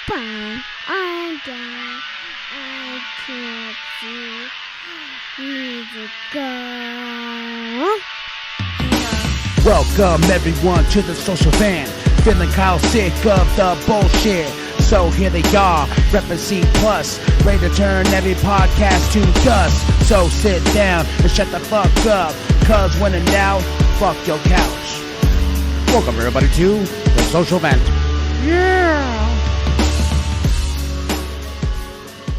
Papa, I'm down. I can't see musical. Welcome everyone to the social van. Feeling Kyle sick of the bullshit. So here they are, reppin' C+, ready to turn every podcast to dust. So sit down and shut the fuck up, cause when in doubt, fuck your couch. Welcome everybody to the social vent. Yeah!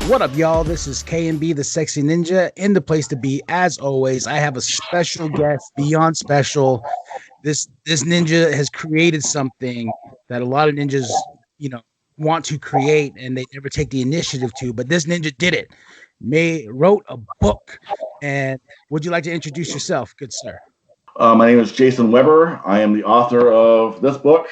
What up, y'all? This is K&B, the Sexy Ninja, in the place to be. As always, I have a special guest, beyond special. This ninja has created something that a lot of ninjas, want to create, and they never take the initiative to. But this ninja did it. Wrote a book. And would you like to introduce yourself, good sir? My name is Jason Weber. I am the author of this book,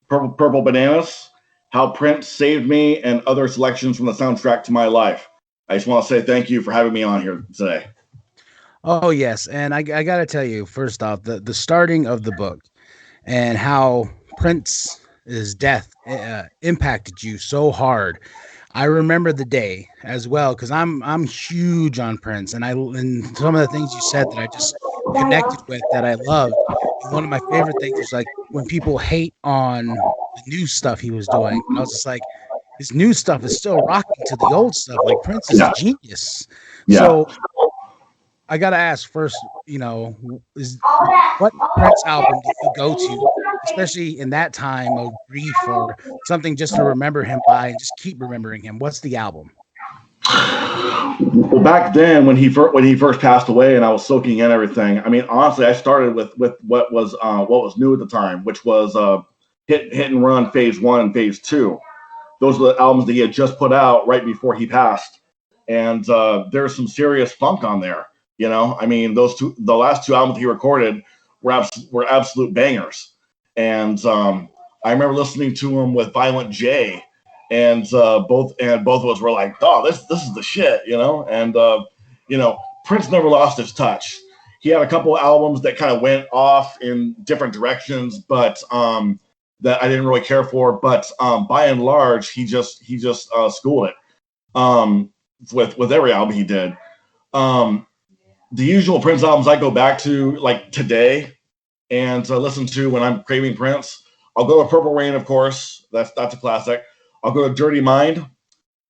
Purple Bananas, How Prince Saved Me, and other selections from the soundtrack to my life. I just want to say thank you for having me on here today. Oh, yes. And I got to tell you, first off, the starting of the book and how Prince's death impacted you so hard. I remember the day as well, because I'm huge on Prince, and some of the things you said that I just connected with, that I loved. And one of my favorite things was like when people hate on the new stuff he was doing. And I was just like, his new stuff is still rocking to the old stuff. Like Prince is a genius. Yeah. So I gotta ask first, what Prince album did you go to, especially in that time of grief or something, just to remember him by and just keep remembering him? What's the album? Well, back then when he first passed away, and I was soaking in everything. I mean, honestly, I started with what was new at the time, which was Hit and Run Phase 1 and Phase 2. Those were the albums that he had just put out right before he passed, and there's some serious funk on there. I mean, the last two albums he recorded were absolute bangers. And I remember listening to him with Violent J, and both of us were like, "Oh, this is the shit," And Prince never lost his touch. He had a couple of albums that kind of went off in different directions, but that I didn't really care for. But by and large, he just schooled it with every album he did. The usual Prince albums I go back to, like today, and listen to when I'm craving Prince. I'll go to Purple Rain, of course. That's a classic. I'll go to Dirty Mind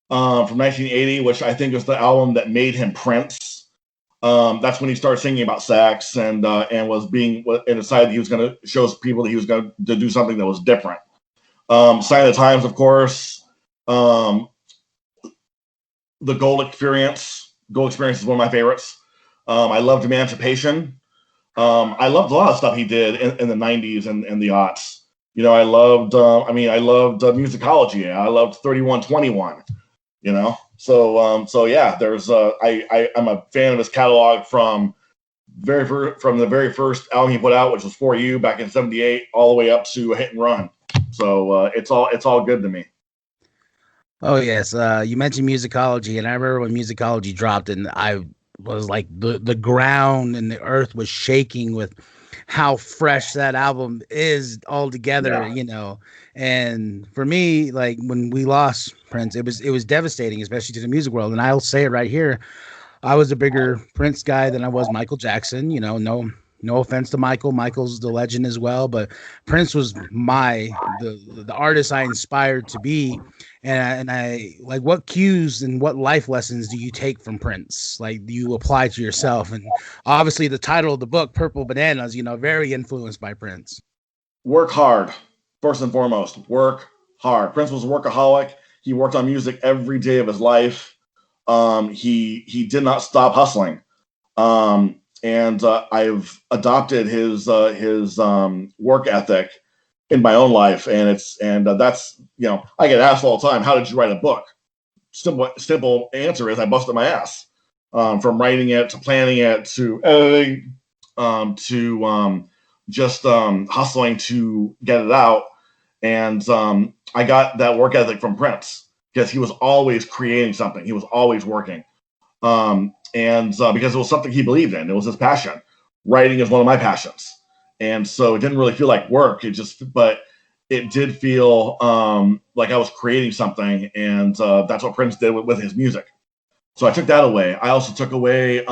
from 1980, which I think is the album that made him Prince. That's when he started singing about sex and decided he was going to show people that he was going to do something that was different. Sign of the Times, of course. The Gold Experience. Gold Experience is one of my favorites. I loved Emancipation. I loved a lot of stuff he did in the 90s and the aughts. I loved Musicology. I loved 3121. So yeah, there's I'm a fan of his catalog from the very first album he put out, which was For You back in '78, all the way up to Hit and Run. So it's all good to me. Oh yes, you mentioned Musicology, and I remember when Musicology dropped, and I was like the ground and the earth was shaking with how fresh that album is altogether. And for me, like when we lost Prince, it was devastating, especially to the music world. And I'll say it right here, I was a bigger Prince guy than I was Michael Jackson. No offense to Michael. Michael's the legend as well, but Prince was the artist I inspired to be. And I like, what cues and what life lessons do you take from Prince? Like, do you apply to yourself? And obviously the title of the book, Purple Bananas, very influenced by Prince. Work hard. First and foremost, work hard. Prince was a workaholic. He worked on music every day of his life. He did not stop hustling. And I've adopted his work ethic in my own life, and that's I get asked all the time, how did you write a book? Simple answer is I busted my ass, from writing it to planning it to editing, to just hustling to get it out. And I got that work ethic from Prince because he was always creating something. He was always working. And because it was something he believed in. It was his passion. Writing is one of my passions. And so it didn't really feel like work. But it did feel like I was creating something, and that's what Prince did with his music. So I took that away. I also took away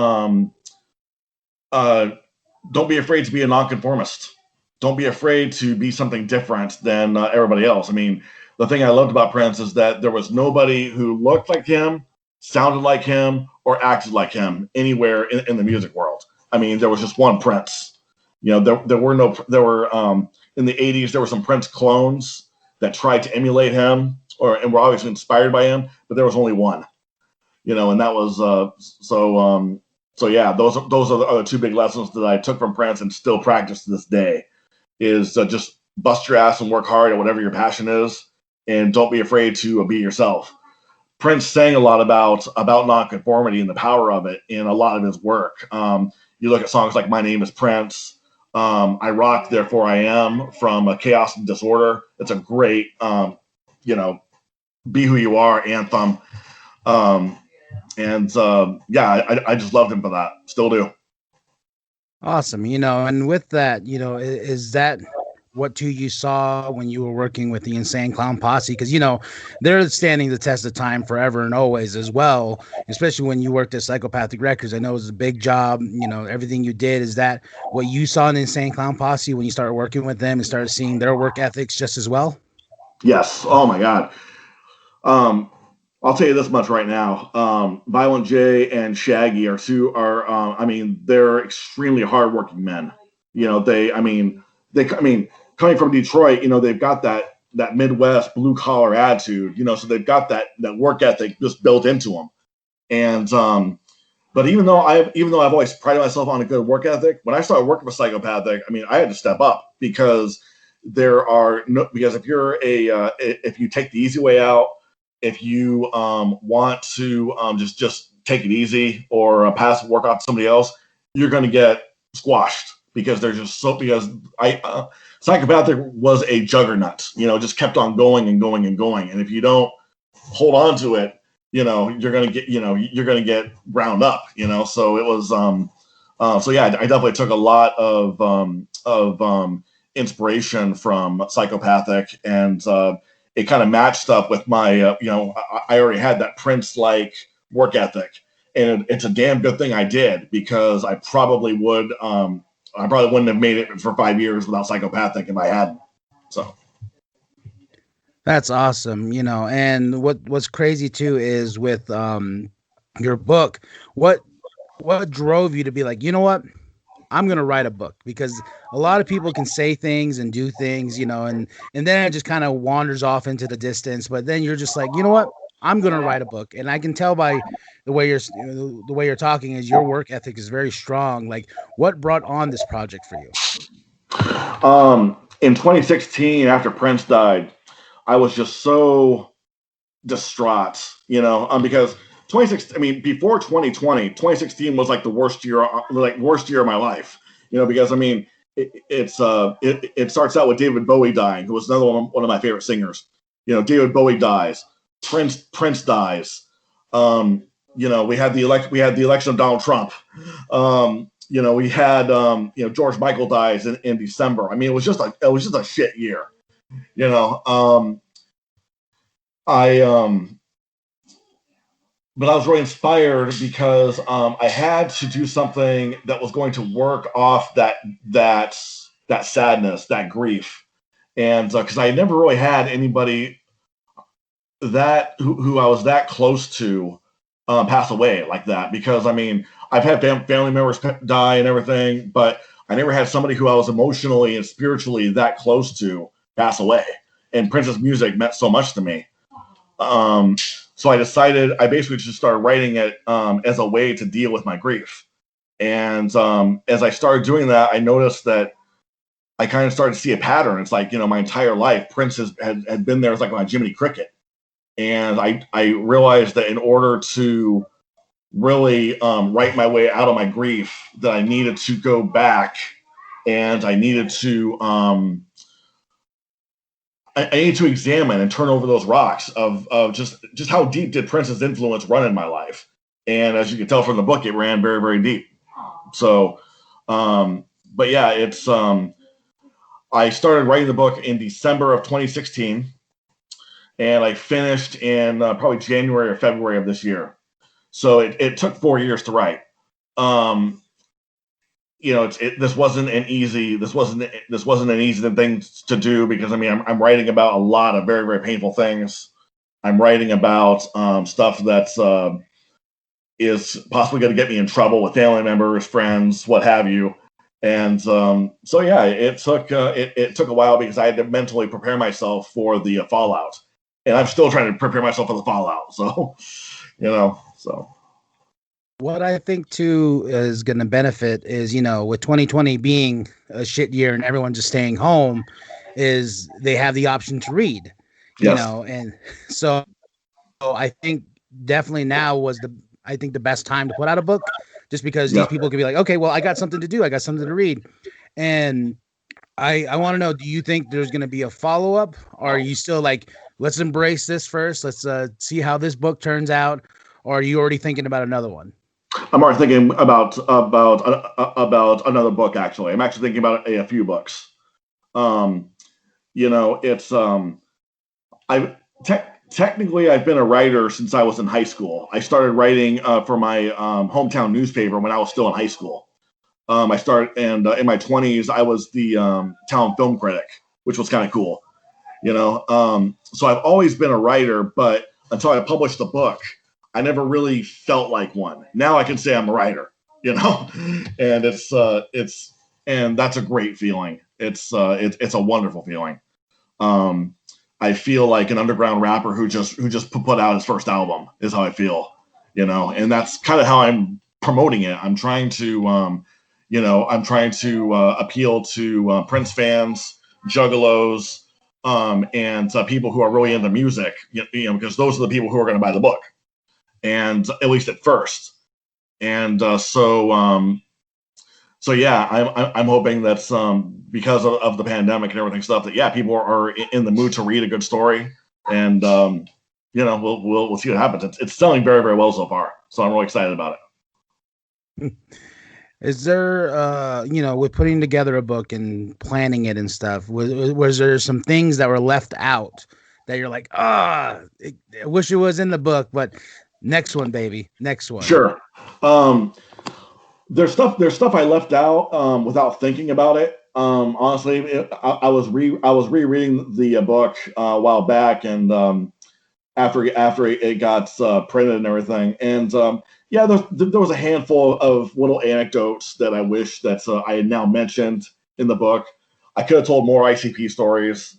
don't be afraid to be a nonconformist. Don't be afraid to be something different than everybody else. I mean, the thing I loved about Prince is that there was nobody who looked like him, sounded like him, or acted like him anywhere in the music world. I mean, there was just one Prince. You know, there were in the 80s, there were some Prince clones that tried to emulate him and were obviously inspired by him, but there was only one. You know, and that was so yeah, those are the two big lessons that I took from Prince and still practice to this day. Is just bust your ass and work hard at whatever your passion is, and don't be afraid to be yourself. Prince sang a lot about nonconformity and the power of it in a lot of his work. You look at songs like "My Name Is Prince," "I Rock, Therefore I Am" from "Chaos and Disorder." It's a great, "Be Who You Are" anthem. I just loved him for that. Still do. Awesome. And with that, is that what too you saw when you were working with the Insane Clown Posse? Because, they're standing the test of time forever and always as well, especially when you worked at Psychopathic Records. I know it was a big job, everything you did. Is that what you saw in the Insane Clown Posse when you started working with them and started seeing their work ethics just as well? Yes. Oh my God. I'll tell you this much right now. Violent J and Shaggy they're extremely hardworking men. Coming from Detroit, they've got that Midwest blue collar attitude, so they've got that work ethic just built into them. And, but even though I've always prided myself on a good work ethic, when I started working with Psychopathic, I had to step up because if you take the easy way out, if you want to just take it easy or pass the work off to somebody else, you're going to get squashed because Psychopathic was a juggernaut, just kept on going and going and going. And if you don't hold on to it, you're going to get ground up, so it was, I definitely took a lot of inspiration from Psychopathic, and it kind of matched up with my, I already had that Prince-like work ethic, and it's a damn good thing I did, because I probably wouldn't have made it for 5 years without Psychopathic if I hadn't. So that's awesome, and what's crazy too is with your book, what drove you to be like, you know what? I'm going to write a book, because a lot of people can say things and do things, and then it just kind of wanders off into the distance. But then you're just like, you know what? I'm going to write a book. And I can tell by the way you're talking is your work ethic is very strong. Like, what brought on this project for you? In 2016, after Prince died, I was just so distraught, because 2016, before 2020, 2016 was like the worst year of my life, because it starts out with David Bowie dying, who was another one of my favorite singers. David Bowie dies, Prince dies. We had the election of Donald Trump. We had George Michael dies in December. It was just a shit year. But I was really inspired because I had to do something that was going to work off that sadness, that grief, and because I never really had anybody who I was that close to pass away like that. Because I've had family members die and everything, but I never had somebody who I was emotionally and spiritually that close to pass away. And Prince's music meant so much to me. So I basically just started writing it as a way to deal with my grief. And as I started doing that, I noticed that I kind of started to see a pattern. It's like, my entire life, Prince had been there as like my Jiminy Cricket. And I realized that in order to really write my way out of my grief, that I needed to go back, and I needed to I need to examine and turn over those rocks of just how deep did Prince's influence run in my life. And as you can tell from the book, it ran very, very deep. So, but yeah, it's I started writing the book in December of 2016, and I finished in probably January or February of this year. So it took 4 years to write. This wasn't an easy thing to do, because I'm writing about a lot of very, very painful things. I'm writing about stuff that's is possibly going to get me in trouble with family members, friends, what have you. And so yeah, it took a while, because I had to mentally prepare myself for the fallout, and I'm still trying to prepare myself for the fallout. So, so. What I think too is going to benefit is, with 2020 being a shit year and everyone just staying home, is they have the option to read, Yes. And so I think definitely now was the best time to put out a book, just because these people could be like, okay, well, I got something to do. I got something to read. And I want to know, do you think there's going to be a follow-up, or are you still like, let's embrace this first, let's see how this book turns out, or are you already thinking about another one? I'm already thinking about another book. Actually, I'm actually thinking about a few books. It's technically I've been a writer since I was in high school. I started writing for my hometown newspaper when I was still in high school. I started, and in my 20s, I was the town film critic, which was kind of cool. So I've always been a writer, but until I published the book, I never really felt like one. Now I can say I'm a writer, and and that's a great feeling. It's a wonderful feeling. I feel like an underground rapper who just put out his first album is how I feel, and that's kind of how I'm promoting it. I'm trying to, appeal to Prince fans, Juggalos, and people who are really into music, because those are the people who are going to buy the book. And at least at first, and so yeah, I'm hoping that's because of the pandemic and everything stuff, that people are in the mood to read a good story, and we'll see what happens. It's selling very, very well so far, so I'm really excited about it. Is there with putting together a book and planning it and stuff, was there some things that were left out that you're like, I wish it was in the book, but next one, baby. Next one. Sure. There's stuff I left out without thinking about it. Honestly, I was rereading the book a while back, and after it got printed and everything, and there was a handful of little anecdotes that I wish that I had now mentioned in the book. I could have told more ICP stories.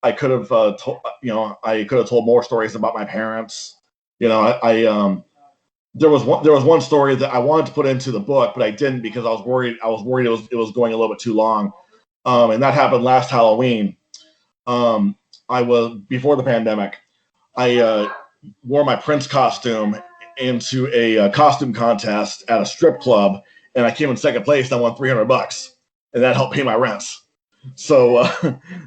I could have told more stories about my parents. There was one story that I wanted to put into the book, but I didn't, because I was worried it was going a little bit too long. And that happened last Halloween. I was, before the pandemic, I wore my Prince costume into a costume contest at a strip club, and I came in second place, and I won $300, and that helped pay my rents. So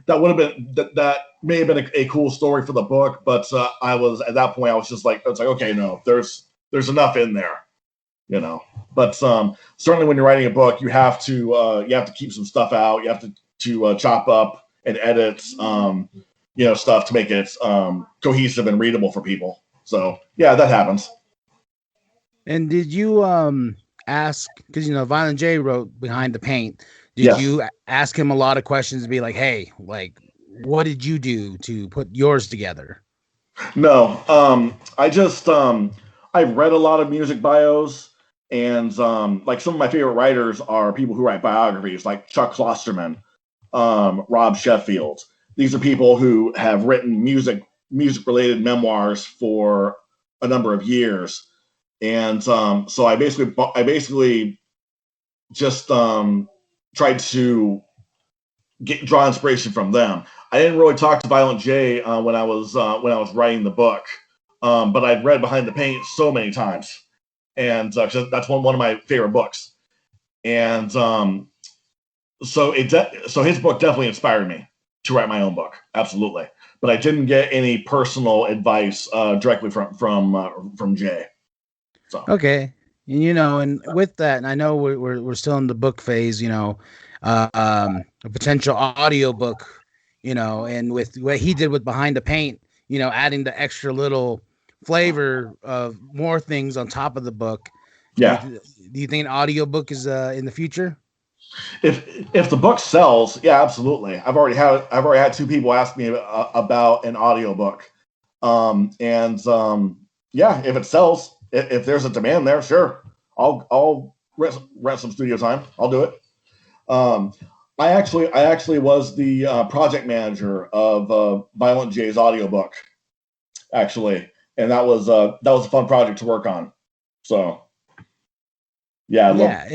that would have been that may have been a cool story for the book, but I was, at that point, I was just like, okay, no, there's enough in there, But certainly when you're writing a book, you have to keep some stuff out. You have to chop up and edit stuff to make it cohesive and readable for people. So yeah, that happens. And did you ask, because Violent J wrote Behind the Paint, did Yes. you ask him a lot of questions to be like, hey, like, what did you do to put yours together? No, I just I've read a lot of music bios, and like some of my favorite writers are people who write biographies, like Chuck Klosterman, Rob Sheffield. These are people who have written music related memoirs for a number of years, and so I basically just tried to draw inspiration from them. I didn't really talk to Violent J when I was writing the book, but I'd read Behind the Paint so many times, and that's one of my favorite books. And so his book definitely inspired me to write my own book, absolutely. But I didn't get any personal advice directly from Jay. So okay, And with that, and I know we're still in the book phase, a potential audio book, and with what he did with Behind the Paint, adding the extra little flavor of more things on top of the book. Yeah. Do you think an audio book is in the future? If the book sells, yeah, absolutely. I've already had two people ask me about an audiobook. Yeah, if it sells, if there's a demand there, sure, I'll rent some studio time. I'll do it. I actually was the project manager of Violent J's audiobook, actually, and that was a fun project to work on. So yeah,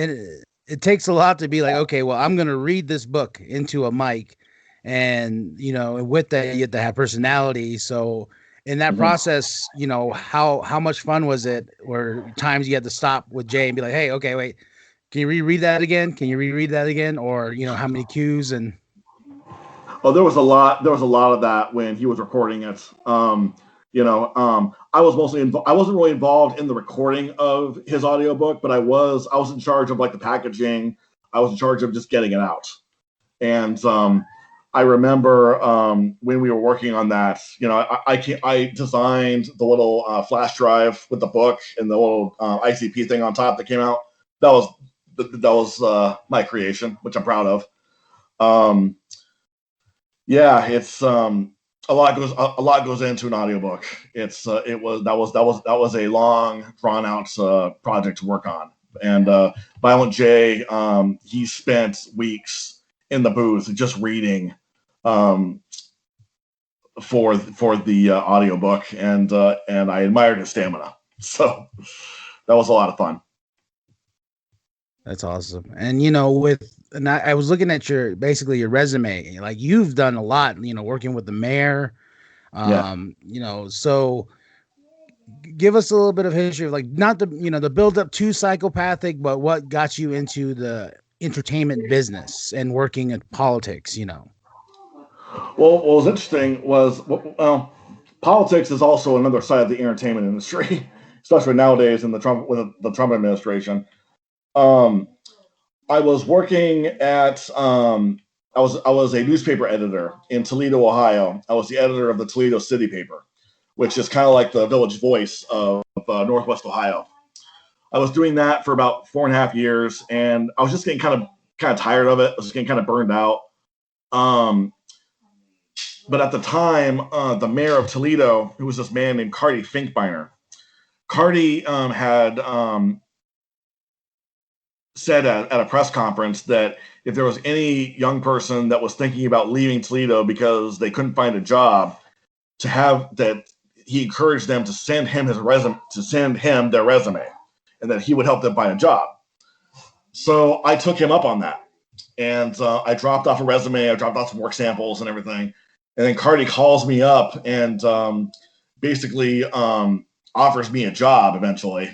it takes a lot to be like, okay, well, I'm going to read this book into a mic, and with that, you have to have personality. So in that process, how much fun was it? Or times you had to stop with Jay and be like, hey, okay, wait, can you reread that again? Can you reread that again? Or how many cues and. Oh, there was a lot. There was a lot of that when he was recording it. I was mostly I wasn't really involved in the recording of his audiobook, but I was in charge of like the packaging. I was in charge of just getting it out. And I remember when we were working on that, I designed the little flash drive with the book and the little ICP thing on top that came out. That was my creation, which I'm proud of. Yeah, it's a lot goes into an audiobook. That was a long drawn out project to work on. And Violent J, he spent weeks in the booth just reading for the audiobook, and I admired his stamina. So that was a lot of fun. That's awesome. And I was looking at your resume. Like, you've done a lot, working with the mayor. So give us a little bit of history of, like, not the build up to Psychopathic, but what got you into the entertainment business and working in politics. Well, what was interesting was, politics is also another side of the entertainment industry, especially nowadays in the Trump administration. I was working at I was a newspaper editor in Toledo, Ohio. I was the editor of the Toledo City paper, which is kind of like the Village Voice of Northwest Ohio. I was doing that for about 4.5 years, and I was just getting kind of tired of it. I was getting kind of burned out. But at the time, the mayor of Toledo, who was this man named Carty Finkbeiner, Carty had said at a press conference that if there was any young person that was thinking about leaving Toledo because they couldn't find a job, he encouraged them to send him their resume, and that he would help them find a job. So I took him up on that, and I dropped off a resume. I dropped off some work samples and everything, and then Carty calls me up and basically offers me a job eventually,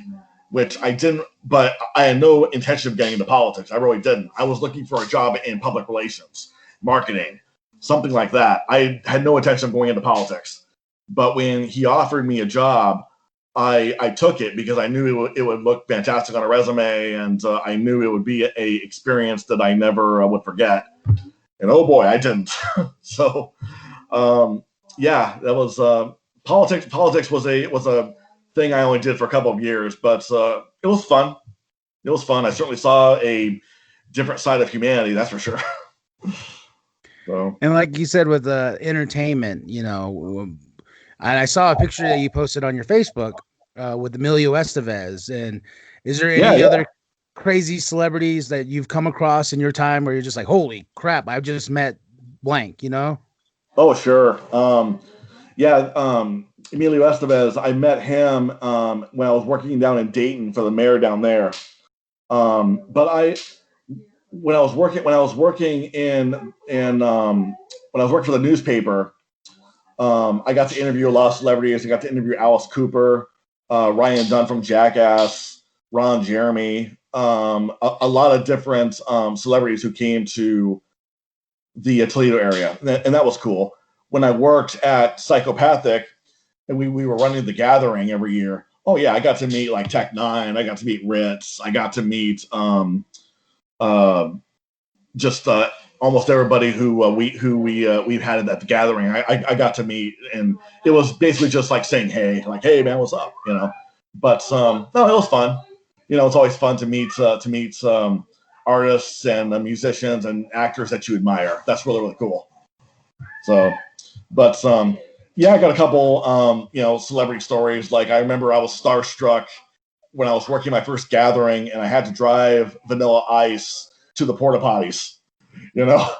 which I didn't, but I had no intention of getting into politics. I really didn't. I was looking for a job in public relations, marketing, something like that. I had no intention of going into politics. But when he offered me a job, I took it because I knew it would look fantastic on a resume, and I knew it would be a experience that I never would forget. And oh boy, I didn't. So, yeah, that was politics. Politics was a thing I only did for a couple of years, but it was fun. It was fun. I certainly saw a different side of humanity, that's for sure. So. And like you said, with entertainment, and I saw a picture that you posted on your Facebook with Emilio Estevez. And is there any other crazy celebrities that you've come across in your time where you're just like, holy crap, I just met blank, Oh, sure. Emilio Estevez, I met him when I was working down in Dayton for the mayor down there. But when I was working for the newspaper, I got to interview a lot of celebrities. I got to interview Alice Cooper, Ryan Dunn from Jackass, Ron Jeremy, a lot of different celebrities who came to the Toledo area, and that was cool. When I worked at Psychopathic, and we were running the gathering every year, Oh yeah, I got to meet like Tech Nine. I got to meet Ritz. I got to meet uh, just almost everybody who we've had at the gathering. I got to meet, and it was basically just like saying hey man, what's up, you know. But no, it was fun. You know, it's always fun to meet artists and musicians and actors that you admire. That's really cool. So, but yeah, I got a couple celebrity stories. Like I remember I was starstruck when I was working my first gathering, and I had to drive Vanilla Ice to the porta potties. You know,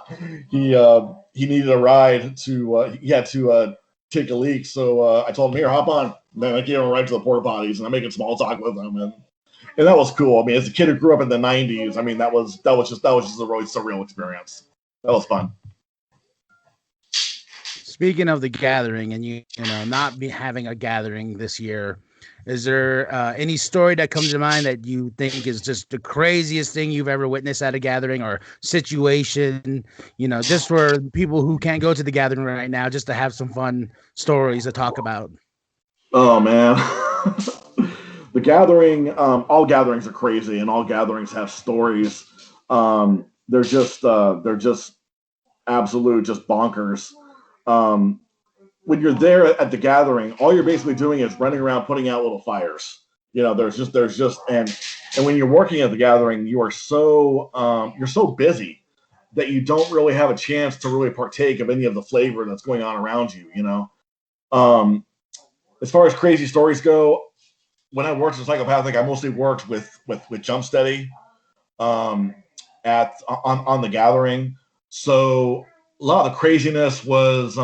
he needed a ride to he had to take a leak, so I told him, "Here, hop on." And then I gave him a ride to the porta potties, and I'm making small talk with him, and that was cool. I mean, as a kid who grew up in the '90s, I mean that was just a really surreal experience. That was fun. Speaking of the gathering, and you know not be having a gathering this year, is there any story that comes to mind that you think is just the craziest thing you've ever witnessed at a gathering, or situation, you know, just for people who can't go to the gathering right now, just to have some fun stories to talk about? Oh man, the gathering. All gatherings are crazy, and all gatherings have stories. They're just absolute, just bonkers. Um, when you're there at the gathering, all you're basically doing is running around putting out little fires. You know, there's just and when you're working at the gathering, you're so busy that you don't really have a chance to really partake of any of the flavor that's going on around you. You know, um, as far as crazy stories go, when I worked in psychopathic, I mostly worked with Jump Steady um, at on the gathering. So a lot of the craziness was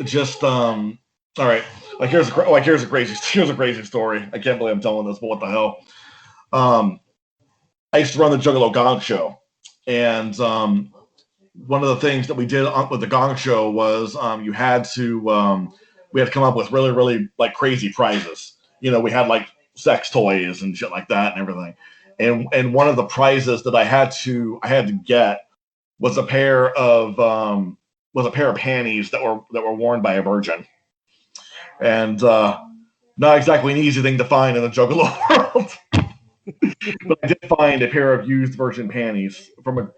just all right. Here's a crazy story. I can't believe I'm telling this, but what the hell? Um, I used to run the Juggalo Gong Show, and one of the things that we did with the Gong Show was we had to come up with really like crazy prizes. You know, we had like sex toys and shit like that and everything. And one of the prizes that I had to get was a pair of panties that were worn by a virgin, and not exactly an easy thing to find in the Juggalo world. But I did find a pair of used virgin panties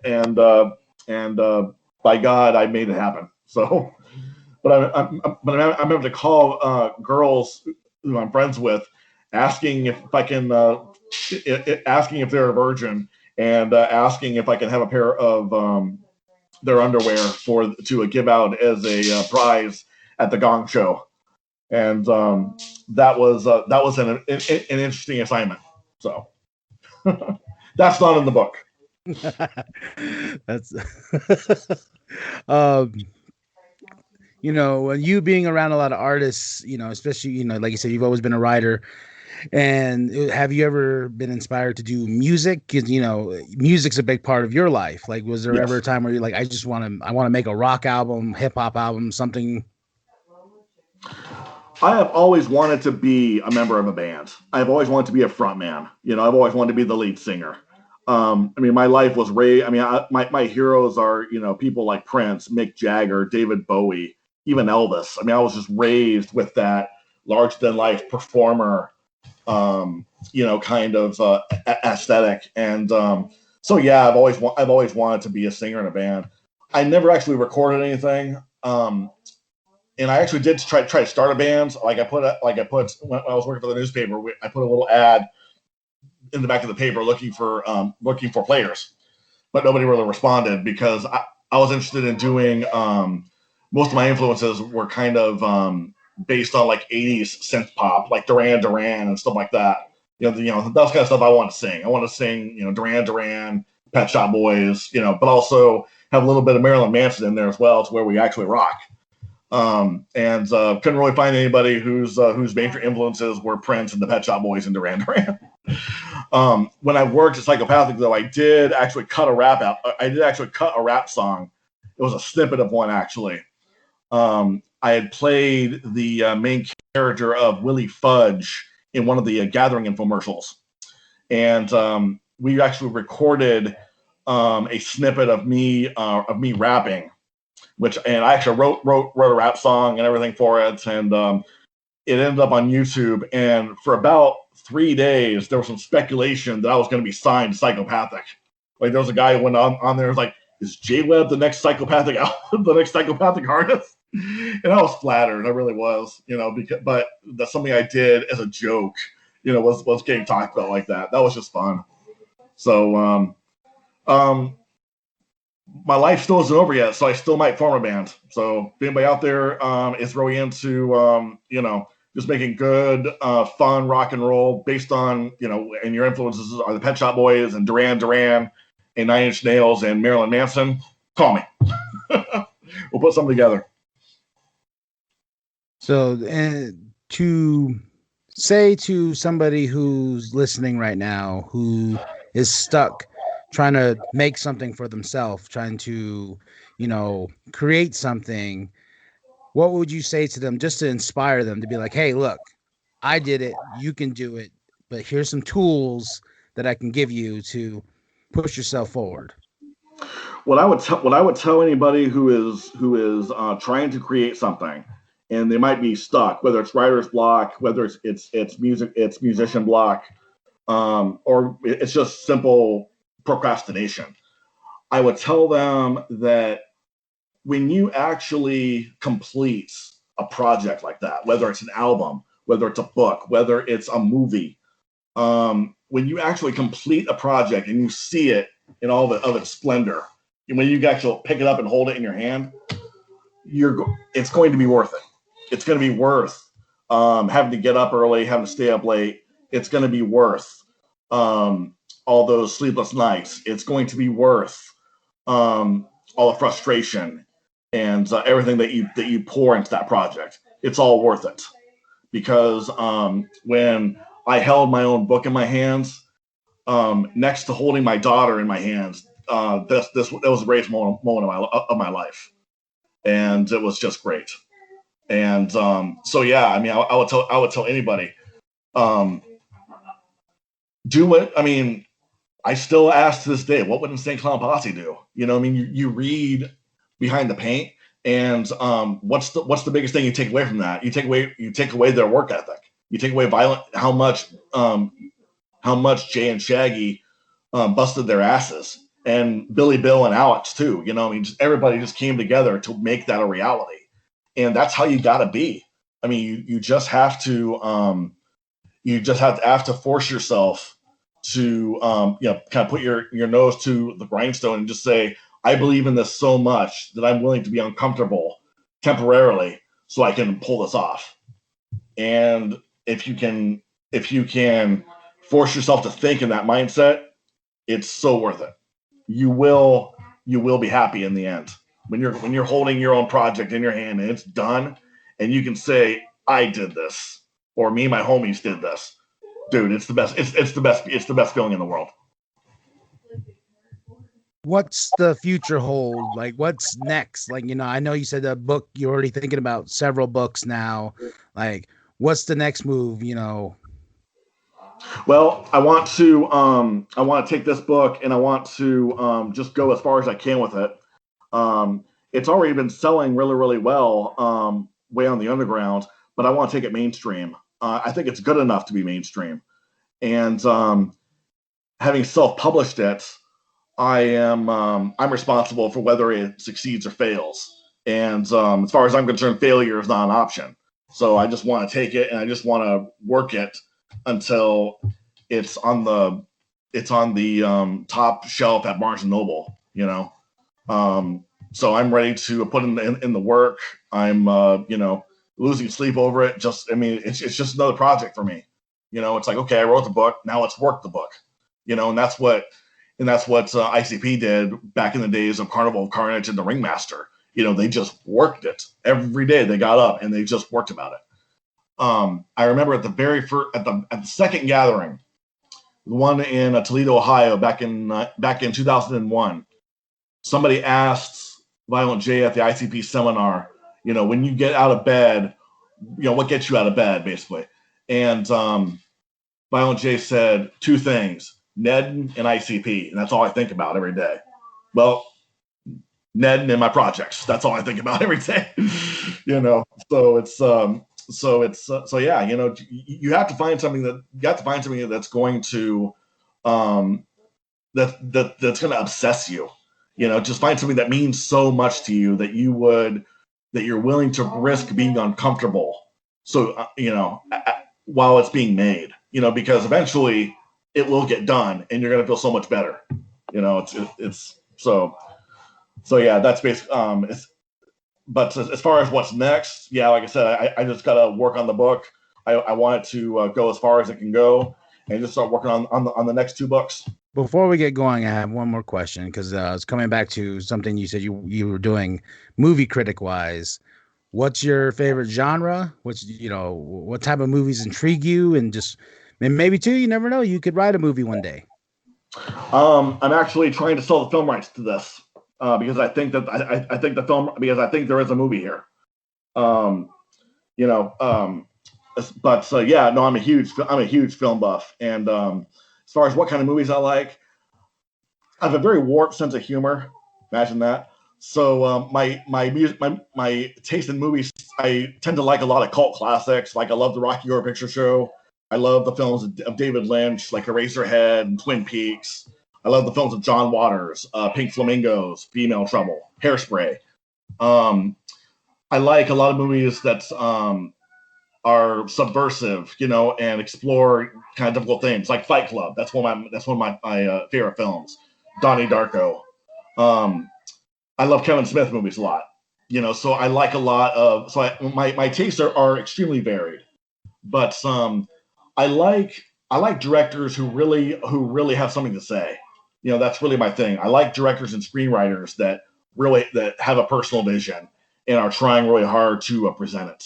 and by God, I made it happen. So, but I remember to call girls who I'm friends with, asking if I can, asking if they're a virgin, and asking if I can have a pair of their underwear to give out as a prize at the Gong Show, and that was an interesting assignment. So that's not in the book. That's um you know, you being around a lot of artists, you know, especially, you know, like you said, you've always been a writer. And have you ever been inspired to do music? Because, you know, music's a big part of your life. Like, was there ever Yes. a time where you're like, I want to make a rock album, hip hop album, something? I have always wanted to be a member of a band. I've always wanted to be a front man. You know, I've always wanted to be the lead singer. I mean, my life was raised. I mean, my heroes are, you know, people like Prince, Mick Jagger, David Bowie, even Elvis. I mean, I was just raised with that larger than life performer, kind of aesthetic. And so, yeah, I've always wanted to be a singer in a band. I never actually recorded anything. And I actually did try to start a band. When I was working for the newspaper, I put a little ad in the back of the paper looking for players, but nobody really responded because I was interested in doing. Most of my influences were kind of based on like '80s synth pop, like Duran Duran and stuff like that. That's kind of stuff I want to sing. I want to sing, Duran Duran, Pet Shop Boys, but also have a little bit of Marilyn Manson in there as well, to where we actually rock. And couldn't really find anybody whose major influences were Prince and the Pet Shop Boys and Duran Duran. When I worked at Psychopathic, though, I did actually cut a rap out. I did actually cut a rap song. It was a snippet of one, actually. I had played the main character of Willie Fudge in one of the Gathering infomercials, and we actually recorded a snippet of me rapping, and I actually wrote a rap song and everything for it, and it ended up on YouTube, and for about 3 days, there was some speculation that I was going to be signed psychopathic. Like there was a guy who went on there, was like, "Is J-Webb the next psychopathic the next psychopathic artist?" And I was flattered, I really was, but that's something I did as a joke, was getting talked about like that. That was just fun. So, my life still isn't over yet, so I still might form a band. So if anybody out there is really into, just making good, fun rock and roll based on, and your influences are the Pet Shop Boys and Duran Duran and Nine Inch Nails and Marilyn Manson, call me. We'll put something together. So, to say to somebody who's listening right now, who is stuck trying to make something for themselves, trying to, create something, what would you say to them just to inspire them to be like, hey, look, I did it, you can do it, but here's some tools that I can give you to push yourself forward? What I would tell anybody who is trying to create something, and they might be stuck, whether it's writer's block, whether it's musician block, or it's just simple procrastination. I would tell them that when you actually complete a project like that, whether it's an album, whether it's a book, whether it's a movie, when you actually complete a project and you see it in all of its splendor, and when you actually pick it up and hold it in your hand, it's going to be worth it. It's going to be worth having to get up early, having to stay up late. It's going to be worth all those sleepless nights. It's going to be worth all the frustration and everything that you pour into that project. It's all worth it, because when I held my own book in my hands, next to holding my daughter in my hands, that was the greatest moment of my life, and it was just great. And so yeah, I mean, I would tell anybody, do what. I mean, I still ask to this day, what would Insane Clown Posse do? I mean, you read Behind the Paint, and what's the biggest thing you take away from that? You take away their work ethic. You take away how much Jay and Shaggy busted their asses, and Billy Bill and Alex too. I mean, everybody just came together to make that a reality, and that's how you got to be. I mean, you just have to have to force yourself to kind of put your nose to the grindstone and just say, I believe in this so much that I'm willing to be uncomfortable temporarily so I can pull this off. And if you can force yourself to think in that mindset, it's so worth it. You will be happy in the end when you're holding your own project in your hand and it's done, and you can say, I did this, or me and my homies did this. Dude, it's the best. It's the best. It's the best feeling in the world. What's the future hold? Like, what's next? Like, I know you said that book, you're already thinking about several books now. Like, what's the next move? Well, I want to take this book and I want to just go as far as I can with it. It's already been selling really, really well, way on the underground, but I want to take it mainstream. I think it's good enough to be mainstream. And having self-published it, I'm responsible for whether it succeeds or fails. And as far as I'm concerned, failure is not an option. So I just want to take it and I just want to work it until it's on the top shelf at Barnes and Noble. So I'm ready to put in the work. I'm losing sleep over it. It's just another project for me. It's like, okay, I wrote the book. Now let's work the book. And that's what ICP did back in the days of Carnival of Carnage and the Ringmaster. They just worked it every day. They got up and they just worked about it. I remember at the very first, at the second gathering, the one in Toledo, Ohio, back in 2001, somebody asked Violent J at the ICP seminar, when you get out of bed, what gets you out of bed, basically. And Violent J said two things: Ned and ICP, and that's all I think about every day. Well, Ned and my projects, that's all I think about every day. So so it's so yeah, you have to find something that's going to um, that's going to obsess you. Just find something that means so much to you that you're willing to risk being uncomfortable. So while it's being made, because eventually it will get done, and you're going to feel so much better. It's so yeah, that's basically but as far as what's next, yeah, like I said, I just got to work on the book. I want it to go as far as it can go, and just start working on the next 2 books. Before we get going, I have one more question because it's coming back to something you said you were doing movie critic wise. What's your favorite genre? What type of movies intrigue you? And just maybe too, you never know, you could write a movie one day. I'm actually trying to sell the film rights to this because I think that I think the film because I think there is a movie here. You know, but yeah, no, I'm a huge film buff, and as far as what kind of movies I like, I have a very warped sense of humor. Imagine that. So my taste in movies, I tend to like a lot of cult classics. Like I love the Rocky Horror Picture Show. I love the films of David Lynch, like Eraserhead and Twin Peaks. I love the films of John Waters, Pink Flamingos, Female Trouble, Hairspray. I like a lot of movies that are subversive, and explore kind of difficult themes, like Fight Club. That's one of my favorite films. Donnie Darko. I love Kevin Smith movies a lot, So I like a lot of. So my tastes are extremely varied, but I like directors who really have something to say. That's really my thing. I like directors and screenwriters that have a personal vision and are trying really hard to present it.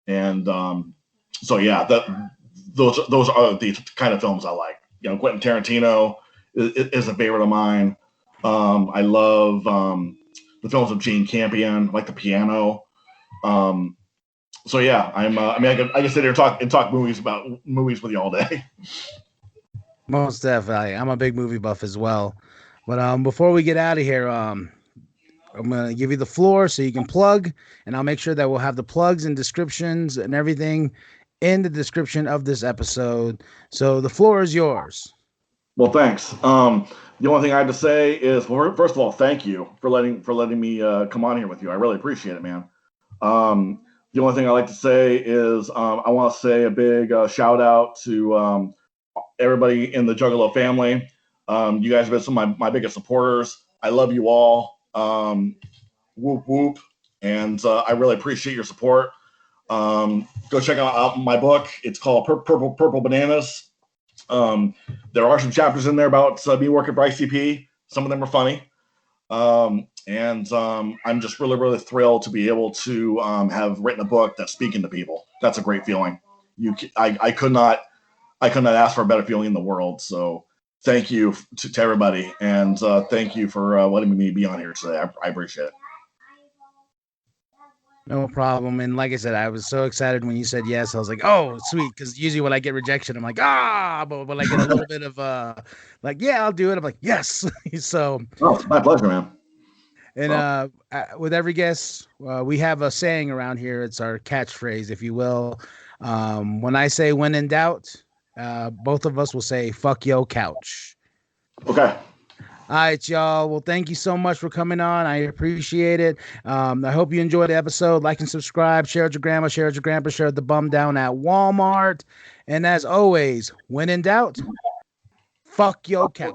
And so yeah, those are the kind of films I like. Quentin Tarantino is a favorite of mine. I love the films of Jane Campion, like The Piano. So yeah, I can sit here and talk movies with you all day. Most definitely. I'm a big movie buff as well. But before we get out of here, I'm going to give you the floor so you can plug, and I'll make sure that we'll have the plugs and descriptions and everything in the description of this episode. So the floor is yours. Well, thanks. The only thing I have to say is, first of all, thank you for letting me come on here with you. I really appreciate it, man. The only thing I like to say is I want to say a big shout out to everybody in the Juggalo family. You guys have been some of my biggest supporters. I love you all. Whoop whoop, and I really appreciate your support. Go check out my book. It's called Purple Bananas. There are some chapters in there about me working for ICP. Some of them are funny. And I'm just really thrilled to be able to have written a book that's speaking to people. That's a great feeling. I could not ask for a better feeling in the world. So thank you to everybody, and thank you for letting me be on here today. I appreciate it. No problem. And like I said, I was so excited when you said yes. I was like, oh, sweet. Because usually when I get rejection, I'm like, but when I get a little bit of like, yeah, I'll do it. I'm like, yes. So it's my pleasure, man. And with every guest, we have a saying around here. It's our catchphrase, if you will. When I say when in doubt, both of us will say, fuck yo couch. Okay. All right, y'all. Well, thank you so much for coming on. I appreciate it. I hope you enjoyed the episode. Like and subscribe. Share it with your grandma. Share it with your grandpa. Share the bum down at Walmart. And as always, when in doubt, fuck your couch.